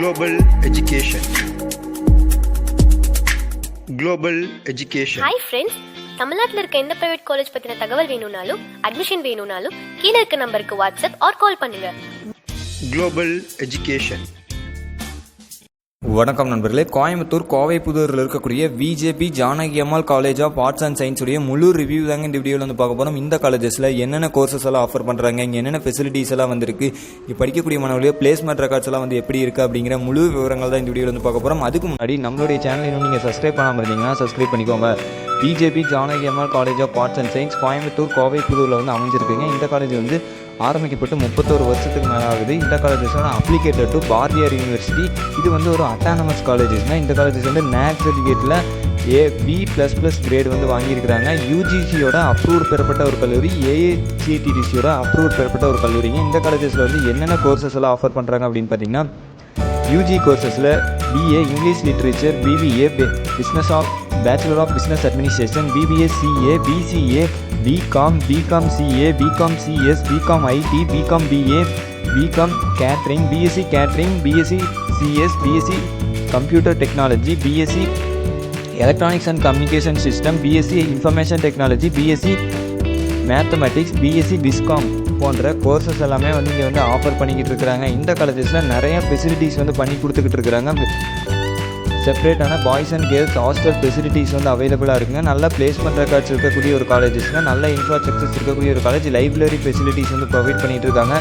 Global Education. Global Education. Hi friends, தமிழ்நாட்டில் இருக்க எந்த பிரைவேட் காலேஜ் பத்தின தகவல் வேணும்னாலும் அட்மிஷன் வேணும்னாலும் கீழே இருக்க நம்பருக்கு வாட்ஸ்அப் ஆர் கால் பண்ணுங்க. Global Education. வணக்கம் நண்பர்களே, கோயம்புத்தூர் கோவைப்புதூரில் இருக்கக்கூடிய VJP Janaki Ammal college of arts and science உடைய முழு ரிவ்யூ தாங்க இந்த வீடியோவில் வந்து பார்க்க போகிறோம். இந்த காலேஜஸில் என்னென்ன கோர்சஸ் எல்லாம் ஆஃபர் பண்ணுறாங்க, இங்கே என்னென்ன ஃபெசிலிட்டிஸ் எல்லாம் வந்திருக்கு, இங்கே படிக்கக்கூடிய மாணவர்களுடைய பிளேஸ்மெண்ட் ரெக்கார்ட்ஸ் எல்லாம் வந்து எப்படி இருக்குது அப்படிங்கிற முழு விவரங்கள் தான் இந்த வீடியோவில் வந்து பார்க்க போகிறோம். அதுக்கு முன்னாடி நம்மளுடைய சேனல் இன்னும் நீங்கள் சப்ஸ்கிரைப் பண்ணாமல் இருந்தீங்கன்னா சப்ஸ்கிரைப் பண்ணிக்கோங்க. VJP Janaki Ammal college of arts and science Coimbatore கோவைப்புதூரில் வந்து அமைஞ்சிருக்குங்க. இந்த காலேஜ் வந்து ஆரம்பிக்கப்பட்டு 31 வருஷத்துக்கு மேலே ஆகுது. இந்த காலேஜஸ் வந்து அப்ளிகேட்டட் டு பாரதியார் யூனிவர்சிட்டி. இது வந்து ஒரு அட்டானமஸ் காலேஜஸ்னா இந்த காலேஜஸ் வந்து நேக் சர்டிஃபிகேட்டில் B++ கிரேட் வந்து வாங்கியிருக்கிறாங்க. யூஜிசியோட அப்ரூவ்ட் பெறப்பட்ட ஒரு கல்லூரி, ஏஐசிடிசியோட அப்ரூவ்ட் பெறப்பட்ட ஒரு கல்லூரிங்க. இந்த காலேஜஸில் வந்து என்னென்ன கோர்சஸ் எல்லாம் ஆஃபர் பண்ணுறாங்க அப்படின்னு பார்த்தீங்கன்னா, யூஜி கோர்சஸில் BA English literature, BBA business of bachelor of business administration, BBA CA, BCA, BCom CA, BCom CS, BCom IT, BCom BA, BCom catering, BSc catering, BSc CS, BSc computer technology, BSc electronics and communication system, BSc information technology, BSc mathematics, BSc பிஸ்காம் போன்ற courses எல்லாமே வந்து இங்கே வந்து offer பண்ணிக்கிட்டு இருக்கிறாங்க. இந்த காலேஜஸில் நிறைய ஃபெசிலிட்டிஸ் வந்து பண்ணி கொடுத்துக்கிட்டு இருக்கிறாங்க. செப்பரேட்டான boys and girls hostel facilities வந்து அவைலபிளாக இருக்குங்க. நல்ல பிளேஸ்மெண்ட் ரெக்கார்ட்ஸ் இருக்கக்கூடிய ஒரு காலேஜஸ்னால் நல்ல இன்ஃப்ராஸ்ட்ரக்சர்ஸ் இருக்கக்கூடிய ஒரு காலேஜ். லைப்ரரி ஃபெசிலிட்டிஸ் வந்து ப்ரொவைட் பண்ணிகிட்டு இருக்காங்க.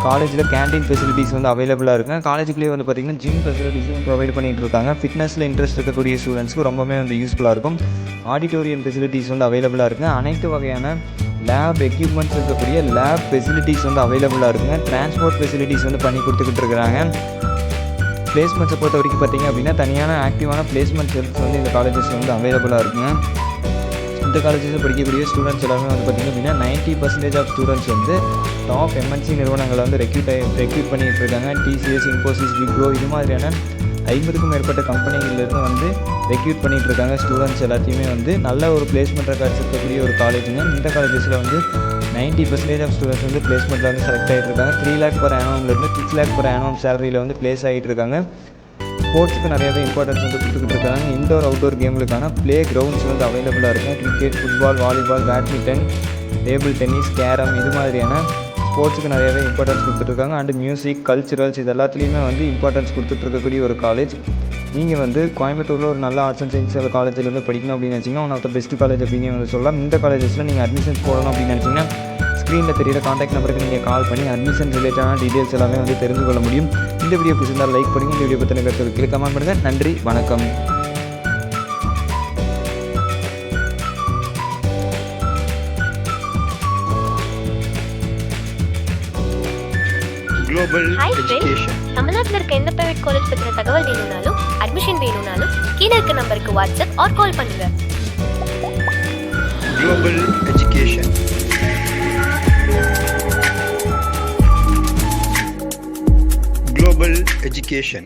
காலேஜில் கேண்டீன் ஃபெசிலிட்டிஸ் வந்து அவைலபிளாக இருக்குங்க. காலேஜுக்குள்ளேயே வந்து பார்த்திங்கன்னா ஜிம் ஃபெசிலிட்டிஸும் ப்ரொவைட் பண்ணிகிட்டு இருக்காங்க. ஃபிட்னஸில் இன்ட்ரெஸ்ட் இருக்கக்கூடிய ஸ்டூடெண்ட்ஸ்க்கு ரொம்பவே வந்து யூஸ்ஃபுல்லாக இருக்கும். ஆடிட்டோரியம் ஃபெசிலிட்டிஸ் வந்து அவைலபிளாக இருக்குங்க. அனைத்து வகையான லேப் எக்யூப்மெண்ட்ஸ் இருக்கக்கூடிய லேப் ஃபெசிலிட்டிஸ் வந்து அவைலபிளாக இருக்குங்க. டிரான்ஸ்போர்ட் ஃபெசிலிட்டிஸ் வந்து பண்ணி கொடுத்துக்கிட்டு இருக்கிறாங்க. பிளேஸ்மெண்ட்ஸை பொறுத்த வரைக்கும் பார்த்திங்க அப்படின்னா தனியான ஆக்டிவான பிளேஸ்மெண்ட் செல்ஸ் வந்து இந்த காலேஜஸ் வந்து அவைலபிளாக இருக்குங்க. இந்த காலேஜஸில் படிக்கக்கூடிய ஸ்டூடெண்ட்ஸ் எல்லாமே வந்து பார்த்திங்க அப்படின்னா 90% ஆஃப் ஸ்டூடெண்ட்ஸ் வந்து டாப் எம்என்சி நிறுவனங்களை வந்து ரெக்ரூட் பண்ணிகிட்டு இருக்காங்க. டிசிஎஸ், இன்ஃபோசிஸ், விப்ரோ இது மாதிரியான 50க்கும் மேற்பட்ட கம்பெனிகளிலிருந்து வந்து ரெக்ரூட் பண்ணிகிட்டு இருக்காங்க. ஸ்டூடெண்ட்ஸ் எல்லாத்தையுமே வந்து நல்ல ஒரு பிளேஸ்மெண்ட் ரெக்கார்ட்ஸ் இருக்கக்கூடிய ஒரு காலேஜுங்க. இந்த காலேஜஸில் வந்து 90% ஆஃப் ஸ்டூடெண்ட்ஸ் வந்து பிளேஸ்மெண்ட்டில் வந்து செலக்ட் ஆகிட்டு இருக்காங்க. 3 lakh per annumலேருந்து 6 lakh per annum சேலரியில் வந்து பிளேஸ் ஆகிட்டு இருக்காங்க. ஸ்போர்ட்ஸுக்கு நிறையவே இம்பார்ட்டன்ஸ் வந்து கொடுத்துக்கிட்டு இருக்காங்க. இன்டோர் அவுட்டோர் கேம்களுக்கான ப்ளே கிரவுண்ட்ஸ் வந்து அவைலபிளாக இருக்கும். Cricket, football, volleyball, badminton, table tennis, carrom இது மாதிரியான ஸ்போர்ட்ஸுக்கு நிறையவே இம்பார்ட்டன்ஸ் கொடுத்துட்ருக்காங்க. அண்டு மியூசிக், கல்ச்சுரல்ஸ் இது எல்லாத்துலேயுமே வந்து இம்பார்ட்டன்ஸ் கொடுத்துட்ருக்கக்கூடிய ஒரு காலேஜ். நீங்கள் வந்து கோயம்புத்தூரில் ஒரு நல்ல ஆர்ட்ஸ் அண்ட் சயின்ஸ் காலேஜில் வந்து படிக்கணும் அப்படின்னு நினச்சிங்கன்னா one of the best college அப்படின்னு வந்து சொல்லலாம். இந்த காலேஜஸில் நீங்கள் அட்மிஷன்ஸ் போடணும் அப்படின்னு நினச்சிங்கன்னா ஸ்க்ரீனில் தெரியிற காண்டாக்ட் நம்பருக்கு நீங்கள் கால் பண்ணி அட்மிஷன் ரிலேட்டடான டீட்டெயில்ஸ் எல்லாமே வந்து தெரிந்து கொள்ள முடியும். இந்த வீடியோ பிடிச்சிருந்தால் லைக் பண்ணுங்கள். இந்த வீடியோ பற்றின கருத்துக்களை கமெண்ட் பண்ணுங்கள். நன்றி, வணக்கம். Hi friends, தமிழ்நாட்டில் இருக்க எந்த பிரைவேட் காலேஜ் பத்தின தகவல் வேணும்னாலும் அட்மிஷன் வேணும்னாலும் கீழே இருக்க நம்பருக்கு வாட்ஸ்அப் ஆர் கால் பண்ணுங்க. Global Education. Global Education.